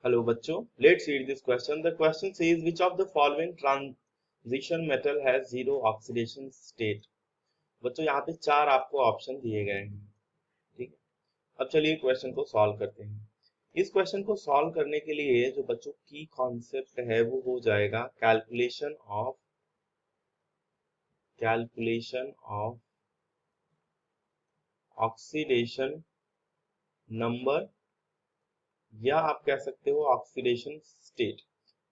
Hello बच्चों, let's read this question. The question says which of the following transition metal has zero oxidation state? बच्चों यहाँ पे चार आपको ऑप्शन दिए गए हैं, ठीक है। अब चलिए क्वेश्चन को सॉल्व करते हैं। इस क्वेश्चन को सॉल्व करने के लिए जो बच्चों की कॉन्सेप्ट है वो हो जाएगा कैलकुलेशन ऑफ ऑक्सीडेशन नंबर, या आप कह सकते हो ऑक्सीडेशन स्टेट।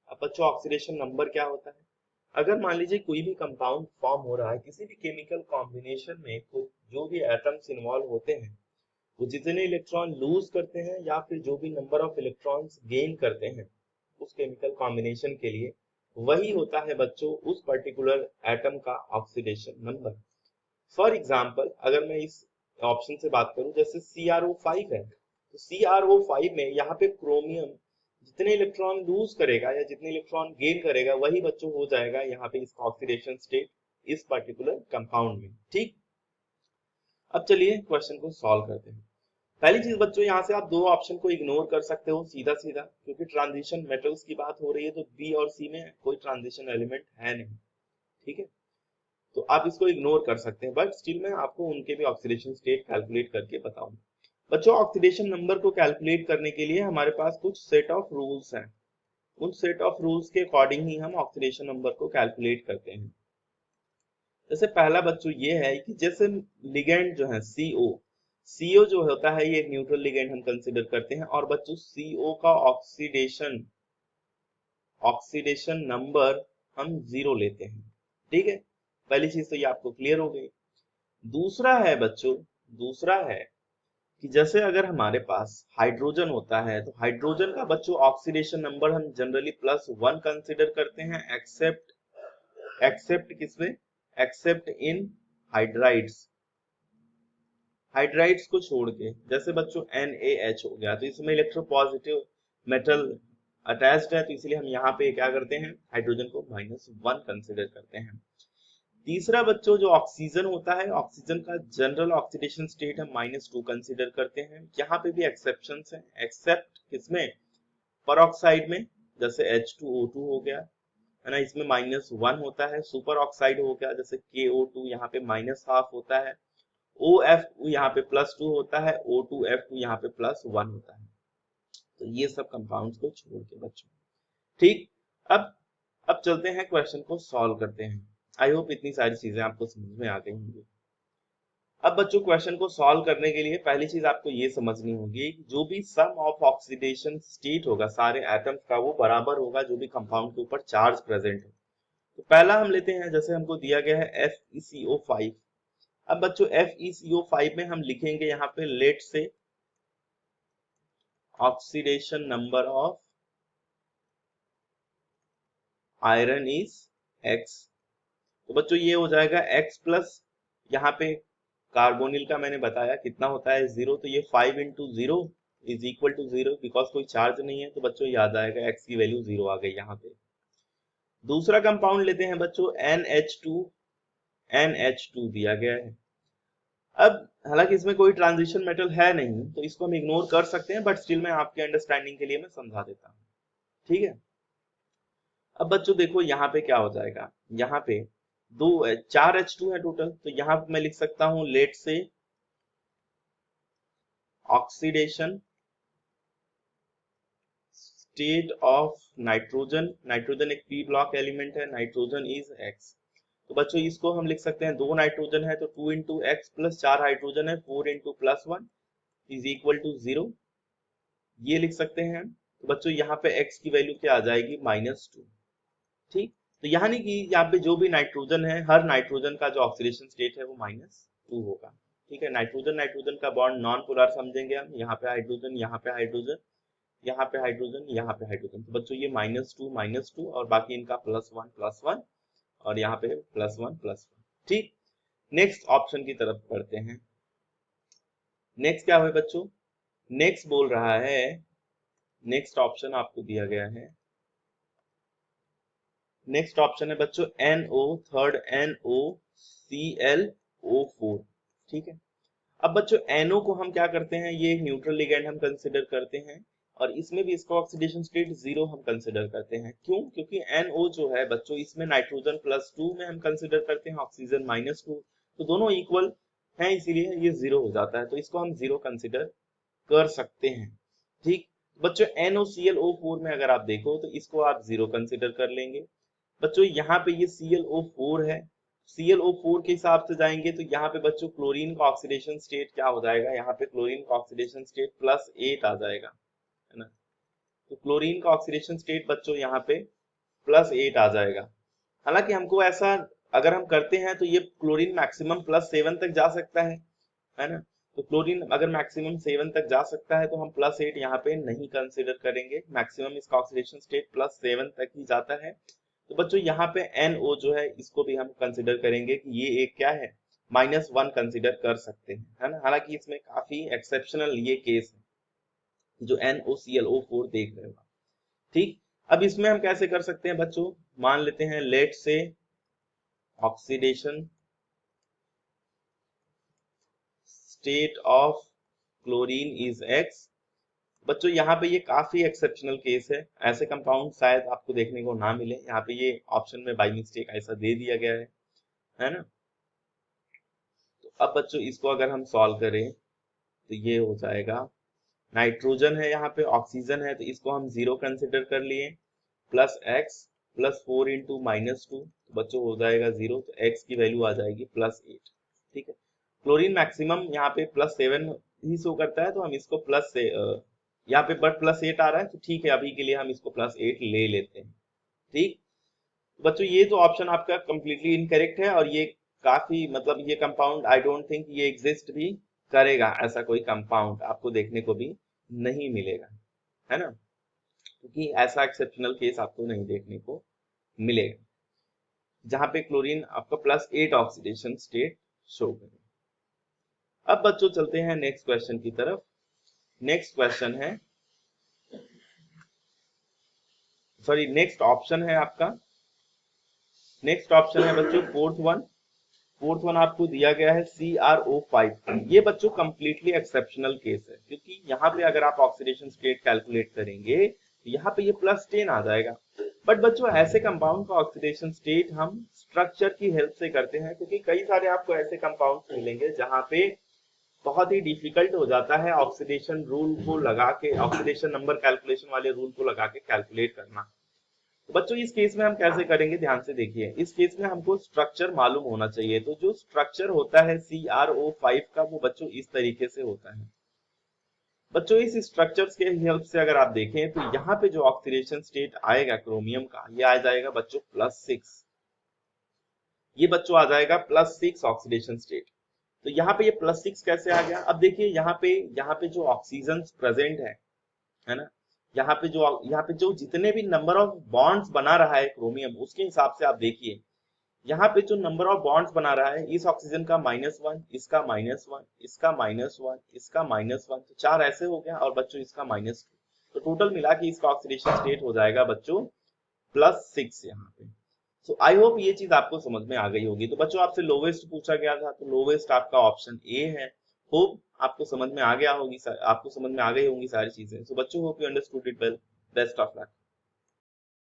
अब बच्चों ऑक्सीडेशन नंबर क्या होता है? अगर मान लीजिए कोई भी कंपाउंड फॉर्म हो रहा है, किसी भी केमिकल कॉम्बिनेशन में जो भी एटम्स इन्वॉल्व होते हैं वो जितने इलेक्ट्रॉन लूज करते हैं या फिर जो भी नंबर ऑफ इलेक्ट्रॉन्स गेन करते हैं उस केमिकल कॉम्बिनेशन के लिए, वही होता है बच्चों उस पर्टिकुलर एटम का ऑक्सीडेशन नंबर। फॉर एग्जाम्पल अगर मैं इस ऑप्शन से बात करूं, जैसे CrO5 है, तो CrO5 में यहाँ पे क्रोमियम जितने इलेक्ट्रॉन लूज करेगा या जितने इलेक्ट्रॉन गेन करेगा वही बच्चों हो जाएगा यहाँ पे इसका ऑक्सीडेशन स्टेट इस पर्टिकुलर कंपाउंड में, ठीक। अब चलिए क्वेश्चन को सॉल्व करते हैं। पहली चीज बच्चों, यहाँ से आप दो ऑप्शन को इग्नोर कर सकते हो सीधा सीधा, क्योंकि ट्रांजिशन मेटल्स की बात हो रही है तो बी और सी में कोई ट्रांजिशन एलिमेंट है नहीं, ठीक है। तो आप इसको इग्नोर कर सकते हैं, बट स्टिल मैं आपको उनके भी ऑक्सीडेशन स्टेट कैलकुलेट करके बताऊंगा। बच्चों ऑक्सीडेशन नंबर को कैलकुलेट करने के लिए हमारे पास कुछ सेट ऑफ रूल्स हैं। उन सेट ऑफ रूल्स के अकॉर्डिंग ही हम ऑक्सीडेशन नंबर को कैलकुलेट करते हैं। जैसे पहला बच्चों ये है कि जैसे लिगेंड जो है CO जो होता है ये न्यूट्रल लिगेंड हम कंसीडर करते हैं, और बच्चों CO का ऑक्सीडेशन नंबर हम 0 लेते हैं, ठीक है। पहली चीज तो ये आपको क्लियर हो गई। दूसरा है बच्चों, दूसरा है कि जैसे अगर हमारे पास हाइड्रोजन होता है तो हाइड्रोजन का बच्चों ऑक्सीडेशन नंबर हम जनरली +1 कंसीडर करते हैं, एक्सेप्ट किसमें, एक्सेप्ट इन हाइड्राइड्स, हाइड्राइड्स को छोड़ के। जैसे बच्चों NaH हो गया तो इसमें इलेक्ट्रोपॉजिटिव मेटल अटैच्ड है, तो इसलिए हम यहाँ पे क्या करते हैं, हाइड्रोजन को -1 कंसीडर करते हैं। तीसरा बच्चों जो ऑक्सीजन होता है, ऑक्सीजन का जनरल ऑक्सीडेशन स्टेट हम -2 कंसीडर करते हैं। यहाँ पे भी एक्सेप्शंस हैं, एक्सेप्ट किसमें, परऑक्साइड में, जैसे H2O2 हो गया है ना, इसमें -1 होता है। सुपर ऑक्साइड हो गया जैसे KO2, यहाँ पे -1/2 होता है। OF यहाँ पे +2 होता है, O2F2 यहाँ पे +1 होता है। तो ये सब कंपाउंड्स को छोड़ के बच्चों, ठीक। अब चलते हैं क्वेश्चन को सॉल्व करते हैं। आई होप इतनी सारी चीजें आपको समझ में आ गई होंगी। अब बच्चों क्वेश्चन को सॉल्व करने के लिए पहली चीज आपको ये समझनी होगी कि जो भी सम ऑफ ऑक्सीडेशन स्टेट होगा सारे एटम्स का वो बराबर होगा जो भी कंपाउंड के ऊपर चार्ज प्रेजेंट है। तो पहला हम लेते हैं, जैसे हमको दिया गया है FeCO5। अब बच्चों FeCO5 में हम लिखेंगे यहाँ पे लेट से oxidation number of iron is X। तो बच्चों ये हो जाएगा X प्लस, यहाँ पे कार्बोनिल का मैंने बताया कितना होता है 0, तो ये 5 × 0 इज इक्वल टू 0, बिकॉज कोई चार्ज नहीं है तो बच्चों याद आएगा X की वैल्यू 0 आ गई यहाँ पे। दूसरा कंपाउंड लेते हैं बच्चों NH2 दिया गया है। अब हालांकि इसमें कोई ट्रांजिशन मेटल है नहीं तो इसको हम इग्नोर कर सकते हैं, बट स्टिल मैं आपके अंडरस्टैंडिंग के लिए मैं समझा देता हूँ, ठीक है। अब बच्चों देखो यहाँ पे क्या हो जाएगा, यहाँ पे 4 H2 है टोटल, तो यहाँ पे मैं लिख सकता हूँ लेट से ऑक्सीडेशन स्टेट ऑफ नाइट्रोजन एक p ब्लॉक एलिमेंट है, नाइट्रोजन इज X। तो बच्चों इसको हम लिख सकते हैं, 2 नाइट्रोजन है तो 2 × X प्लस 4 हाइड्रोजन है 4 × +1 इज इक्वल टू 0, ये लिख सकते हैं। तो बच्चों यहाँ पे X की वैल्यू क्या आ जाएगी, -2, ठीक। तो यहाँ नहीं कि यहाँ पे जो भी नाइट्रोजन है हर नाइट्रोजन का जो ऑक्सीडेशन स्टेट है वो -2 होगा, ठीक है। नाइट्रोजन नाइट्रोजन का बॉन्ड नॉन पोलर समझेंगे हम, यहाँ पे हाइड्रोजन, यहाँ पे हाइड्रोजन, यहाँ पे हाइड्रोजन, यहाँ पे हाइड्रोजन। तो बच्चों ये -2 और बाकी इनका +1 और यहाँ पे +1, ठीक। नेक्स्ट ऑप्शन की तरफ बढ़ते हैं। नेक्स्ट क्या है बच्चों, नेक्स्ट बोल रहा है, नेक्स्ट ऑप्शन आपको दिया गया है, नेक्स्ट ऑप्शन है बच्चों NO, थर्ड NOClO4, ठीक है। अब बच्चों NO को हम क्या करते हैं, ये एक न्यूट्रल लिगेंड हम कंसिडर करते हैं। और इसमें भी इसका ऑक्सीडेशन स्टेट 0 हम कंसिडर करते हैं। क्यों? क्योंकि NO जो है बच्चों, इसमें नाइट्रोजन +2 में हम कंसिडर करते हैं, ऑक्सीजन -2, तो दोनों इक्वल हैं, इसीलिए ये 0 हो जाता है, तो इसको हम 0 कंसिडर कर सकते हैं। ठीक बच्चों, NOClO4 में अगर आप देखो तो इसको आप 0 कंसिडर कर लेंगे। बच्चों यहाँ पे ये ClO4 है, ClO4 के हिसाब से जाएंगे तो यहाँ पे बच्चों क्लोरीन का ऑक्सीडेशन स्टेट क्या हो जाएगा, यहाँ पे क्लोरीन का ऑक्सीडेशन स्टेट +8 आ जाएगा, है ना। तो क्लोरीन का ऑक्सीडेशन स्टेट बच्चों यहाँ पे +8 आ जाएगा। हालांकि हमको ऐसा अगर हम करते हैं तो ये क्लोरीन मैक्सिमम +7 तक जा सकता है ना। तो क्लोरीन अगर मैक्सिमम 7 तक जा सकता है तो हम +8 यहाँ पे नहीं कंसिडर करेंगे, मैक्सिमम इसका ऑक्सीडेशन स्टेट +7 तक ही जाता है। तो बच्चों यहाँ पे NO जो है इसको भी हम कंसिडर करेंगे कि ये एक क्या है, -1 कंसिडर कर सकते हैं, है ना। हालांकि इसमें काफी एक्सेप्शनल ये केस है जो NOClO4 देख रहे हो। ठीक, अब इसमें हम कैसे कर सकते हैं बच्चों, मान लेते हैं लेट से oxidation state of chlorine is X। बच्चों यहाँ पे ये काफी एक्सेप्शनल केस है, ऐसे कंपाउंड शायद आपको देखने को ना मिले, यहाँ पे ये ऑप्शन में बाय मिस्टेक ऐसा दे दिया गया है ना। तो अब बच्चों इसको अगर हम सॉल्व करें तो ये हो जाएगा, नाइट्रोजन है यहाँ पे, ऑक्सीजन है, तो इसको हम 0 कंसिडर कर लिए, +x +4 इंटू -2, तो बच्चों हो जाएगा 0, तो x की वैल्यू आ जाएगी +8। ठीक है, क्लोरीन मैक्सिमम यहाँ पे +7 ही शो करता है, तो हम इसको प्लस से यहाँ पे बट +8 आ रहा है, तो ठीक है अभी के लिए हम इसको +8 ले लेते हैं। ठीक बच्चों, ये तो ऑप्शन आपका कंप्लीटली इनकरेक्ट है, और ये काफी मतलब ये कंपाउंड आई डोंट थिंक ये एग्जिस्ट भी करेगा, ऐसा कोई कंपाउंड आपको देखने को भी नहीं मिलेगा, है ना, क्योंकि ऐसा एक्सेप्शनल केस आपको नहीं देखने को मिलेगा जहां पे क्लोरीन आपका +8 ऑक्सीडेशन स्टेट शो करे। अब बच्चों चलते हैं नेक्स्ट क्वेश्चन की तरफ। नेक्स्ट क्वेश्चन है, सॉरी नेक्स्ट ऑप्शन है आपका, नेक्स्ट ऑप्शन है बच्चों फोर्थ वन आपको दिया गया है CrO5। ये बच्चों कंप्लीटली एक्सेप्शनल केस है, क्योंकि यहाँ पे अगर आप ऑक्सीडेशन स्टेट कैलकुलेट करेंगे तो यहाँ पे ये +10 आ जाएगा। बट बच्चों ऐसे कंपाउंड का ऑक्सीडेशन स्टेट हम स्ट्रक्चर की हेल्प से करते हैं, क्योंकि कई सारे आपको ऐसे कंपाउंड मिलेंगे जहाँ पे बहुत ही डिफिकल्ट हो जाता है ऑक्सीडेशन रूल को लगा के, ऑक्सीडेशन नंबर कैलकुलेशन वाले रूल को लगा के कैलकुलेट करना। तो बच्चों इस केस में हम कैसे करेंगे, ध्यान से देखिए। इस केस में हमको स्ट्रक्चर मालूम होना चाहिए, तो जो स्ट्रक्चर होता है CrO5 का वो बच्चों इस तरीके से होता है। बच्चों इस स्ट्रक्चर्स के हेल्प से अगर आप देखें तो यहाँ पे जो ऑक्सीडेशन स्टेट आएगा क्रोमियम का, ये आ जाएगा बच्चों +6। ये बच्चों आ जाएगा +6 ऑक्सीडेशन स्टेट। तो यहाँ पे ये +6 कैसे आ गया, अब देखिए यहाँ पे जो ऑक्सीजन प्रेजेंट है ना, यहाँ पे जो जितने भी नंबर ऑफ बॉन्ड्स बना रहा है क्रोमियम, उसके हिसाब से आप देखिए यहाँ पे जो नंबर ऑफ बॉन्ड्स बना रहा है, इस ऑक्सीजन का -1, इसका -1, इसका -1, इसका -1, तो 4 ऐसे हो गया, और बच्चों इसका -2, तो टोटल मिला के इसका ऑक्सीडेशन स्टेट हो जाएगा बच्चों +6 यहाँ पे। सो आई होप ये चीज आपको समझ में आ गई होगी। तो बच्चों आपसे लोवेस्ट पूछा गया था, तो लोवेस्ट आपका ऑप्शन ए है। होप आपको समझ में आ गया होगी, आपको समझ में आ गई होंगी सारी चीजें। सो बच्चों hope you understood it well. Best of luck.